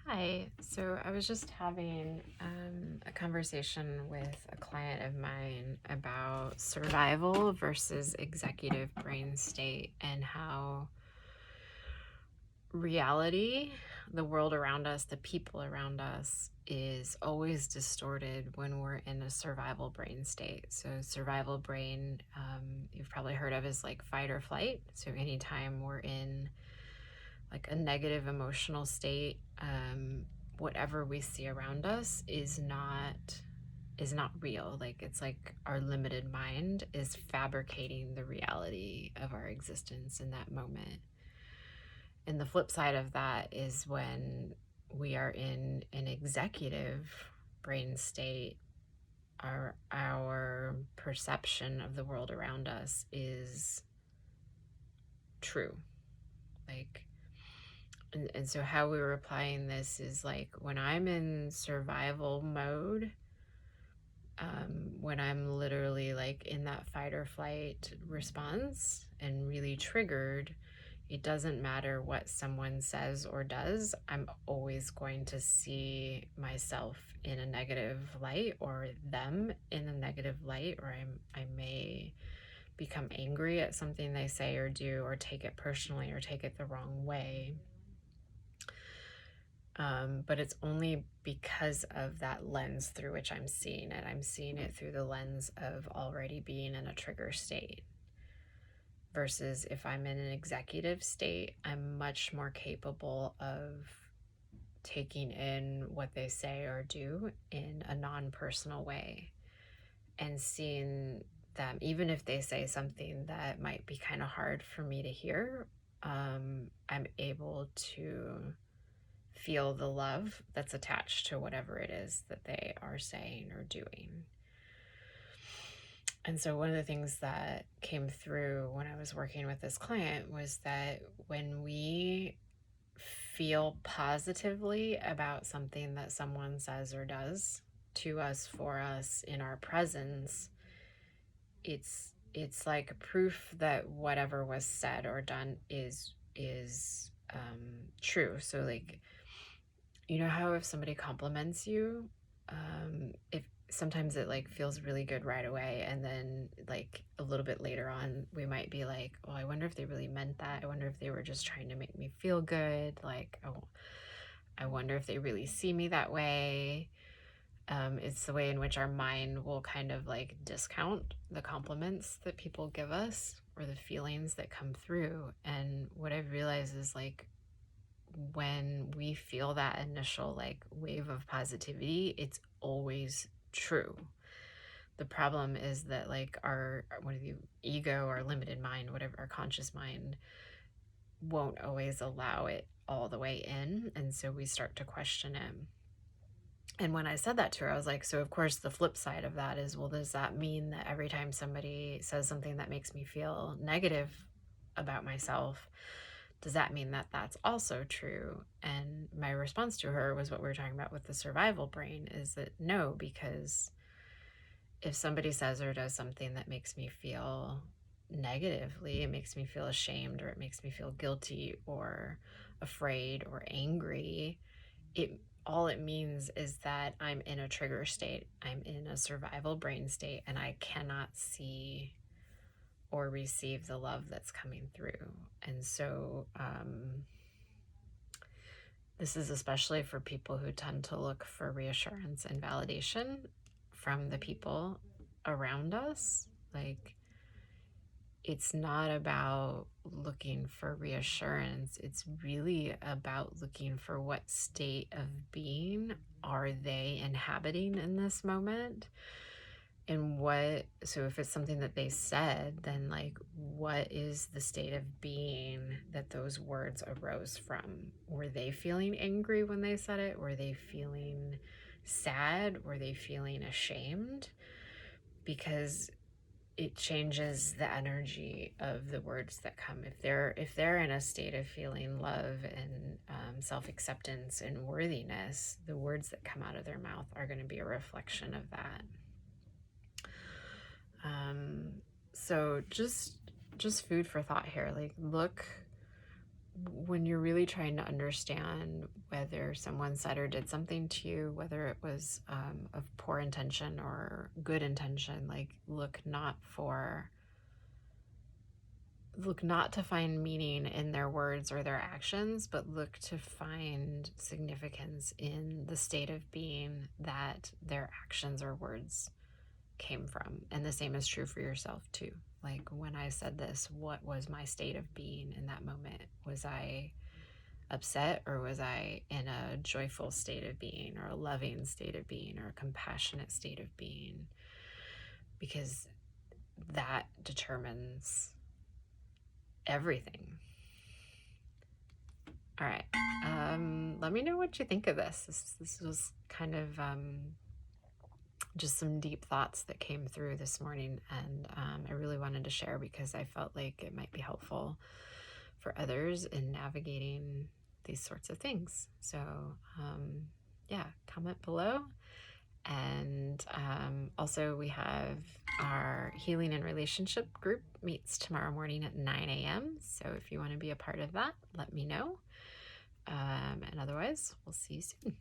Hi. So I was just having a conversation with a client of mine about survival versus executive brain state and how reality, the world around us, the people around us, is always distorted when we're in a survival brain state. So, survival brain, you've probably heard of as like fight or flight. So, anytime we're in like a negative emotional state, whatever we see around us is not real. Like it's like our limited mind is fabricating the reality of our existence in that moment. And the flip side of that is when we are in an executive brain state, our perception of the world around us is true. Like, and so how we were applying this is like when I'm in survival mode, when I'm literally like in that fight or flight response and really triggered, it doesn't matter what someone says or does. I'm always going to see myself in a negative light or them in a negative light, or I may become angry at something they say or do, or take it personally or take it the wrong way. But it's only because of that lens through which I'm seeing it. I'm seeing it through the lens of already being in a trigger state. Versus if I'm in an executive state, I'm much more capable of taking in what they say or do in a non-personal way and seeing them, even if they say something that might be kind of hard for me to hear, I'm able to feel the love that's attached to whatever it is that they are saying or doing. And so one of the things that came through when I was working with this client was that when we feel positively about something that someone says or does to us, for us, in our presence, it's like proof that whatever was said or done is true. So like, you know how if somebody compliments you, if sometimes it like feels really good right away, and then like a little bit later on we might be like, oh, I wonder if they really meant that. I wonder if they were just trying to make me feel good. Like, oh, I wonder if they really see me that way. It's the way in which our mind will kind of like discount the compliments that people give us or the feelings that come through. And what I've realized is like when we feel that initial like wave of positivity, it's always true. The problem is that like our what are you ego, our limited mind, whatever, our conscious mind won't always allow it all the way in, and so we start to question it. And when I said that to her, I was like, so of course the flip side of that is, well, does that mean that every time somebody says something that makes me feel negative about myself, does that mean that that's also true? And my response to her was what we were talking about with the survival brain, is that no, because if somebody says or does something that makes me feel negatively, it makes me feel ashamed, or it makes me feel guilty or afraid or angry, it all it means is that I'm in a trigger state. I'm in a survival brain state, and I cannot see or receive the love that's coming through. And so this is especially for people who tend to look for reassurance and validation from the people around us. Like, it's not about looking for reassurance. It's really about looking for what state of being are they inhabiting in this moment. And so if it's something that they said, then like, what is the state of being that those words arose from? Were they feeling angry when they said it? Were they feeling sad? Were they feeling ashamed? Because it changes the energy of the words that come. If they're in a state of feeling love and self-acceptance and worthiness, the words that come out of their mouth are going to be a reflection of that. So just food for thought here. Like, when you're really trying to understand whether someone said or did something to you, whether it was of poor intention or good intention, like look not to find meaning in their words or their actions, but look to find significance in the state of being that their actions or words came from. And the same is true for yourself too. Like when I said this, what was my state of being in that moment? Was I upset, or was I in a joyful state of being, or a loving state of being, or a compassionate state of being? Because that determines everything. All right. Let me know what you think of this. This was kind of just some deep thoughts that came through this morning, and I really wanted to share because I felt like it might be helpful for others in navigating these sorts of things. So, yeah, comment below. And also, we have our Healing and Relationship group meets tomorrow morning at 9 a.m. So if you want to be a part of that, let me know. And otherwise, we'll see you soon.